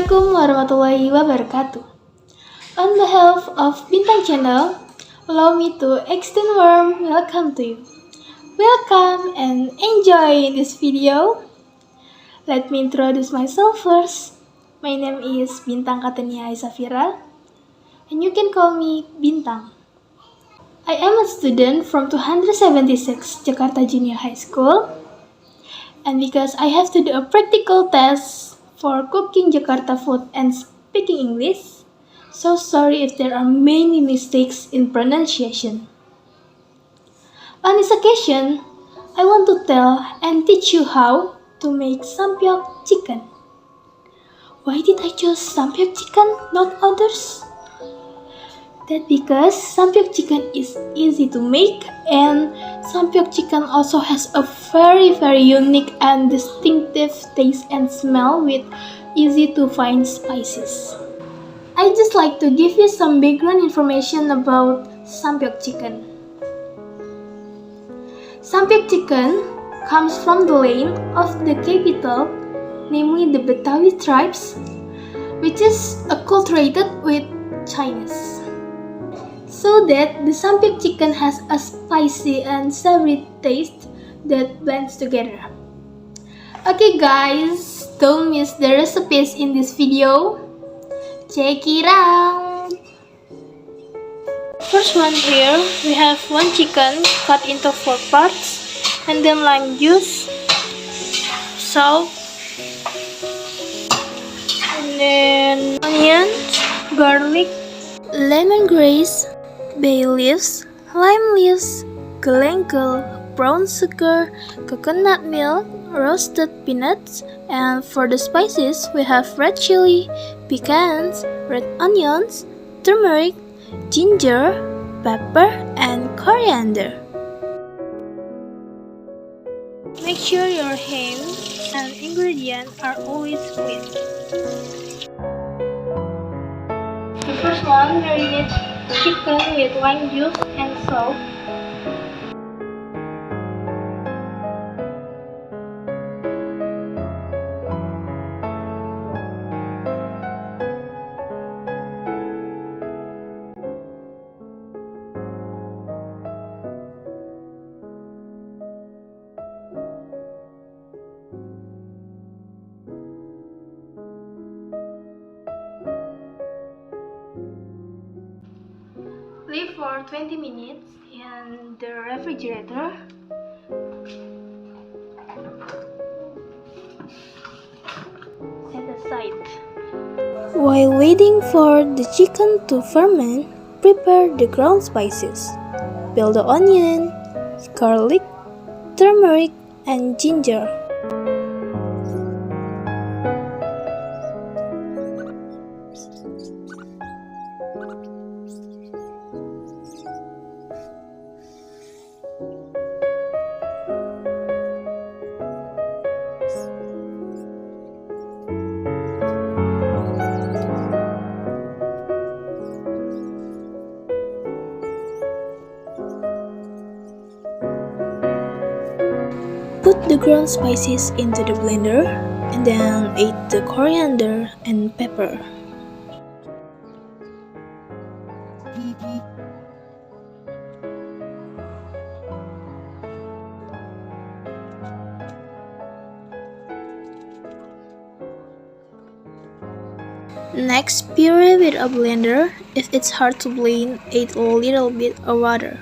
Assalamualaikum warahmatullahi wabarakatuh. On behalf of Bintang Channel, allow me to extend warm welcome to you. Welcome and enjoy this video. Let me introduce myself first. My name is Bintang Katonia Aish'Shafira, and you can call me Bintang. I am a student from 276 Jakarta Junior High School, and because I have to do a practical test for cooking Jakarta food and speaking English, so sorry if there are many mistakes in pronunciation. On this occasion, I want to tell and teach you how to make Sampyok chicken. Why did I choose Sampyok chicken, not others? That's because Sampyok chicken is easy to make, and Sampyok chicken also has a very unique and distinctive taste and smell with easy to find spices. I just like to give you some background information about Sampyok chicken. Sampyok chicken comes from the land of the capital, namely the Betawi tribes, which is acculturated with Chinese. So that the Sampyok chicken has a spicy and savory taste that blends together. Okay guys, don't miss the recipes in this video. Check it out! First one here, we have one chicken cut into 4 parts, and then lime juice, salt, and then onions, garlic, lemongrass, bay leaves, lime leaves, galangal, brown sugar, coconut milk, roasted peanuts, and for the spices we have red chili, pecans, red onions, turmeric, ginger, pepper, and coriander. Make sure your hands and ingredients are always clean. The first one, marinate chicken with lime juice and salt. Leave for 20 minutes in the refrigerator. Set aside. While waiting for the chicken to ferment, prepare the ground spices. Peel the onion, garlic, turmeric, and ginger. Put the ground spices into the blender and then add the coriander and pepper. Next, puree with a blender. If it's hard to blend, add a little bit of water.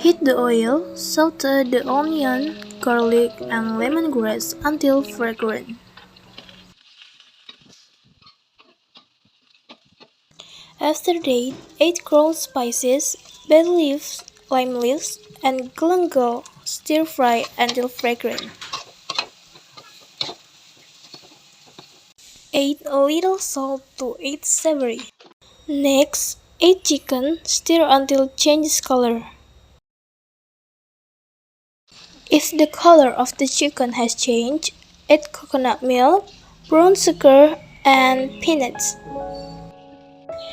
Heat the oil, saute the onion, garlic, and lemongrass until fragrant. After that, add ground spices, bay leaves, lime leaves, and galangal. Stir fry until fragrant. Add a little salt to add savory. Next, add chicken, stir until changes color. If the color of the chicken has changed, add coconut milk, brown sugar, and peanuts.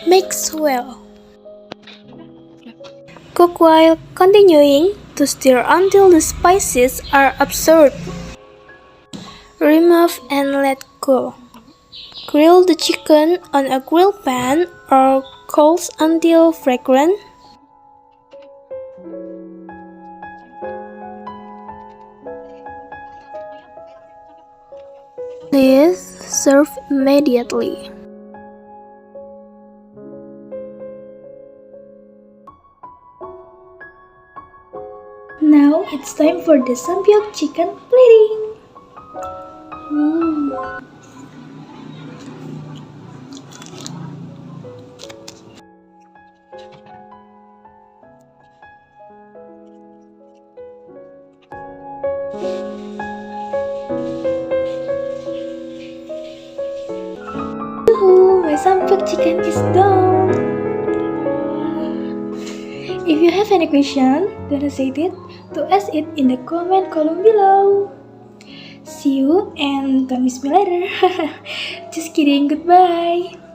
Mix well. Cook while continuing to stir until the spices are absorbed. Remove and let cool. Grill the chicken on a grill pan or coals until fragrant. Please serve immediately. Now it's time for the Sampyok chicken plating. My Sampyok chicken is done. If you have any question, don't hesitate to ask it in the comment column below. See you and don't miss me later. Just kidding, goodbye.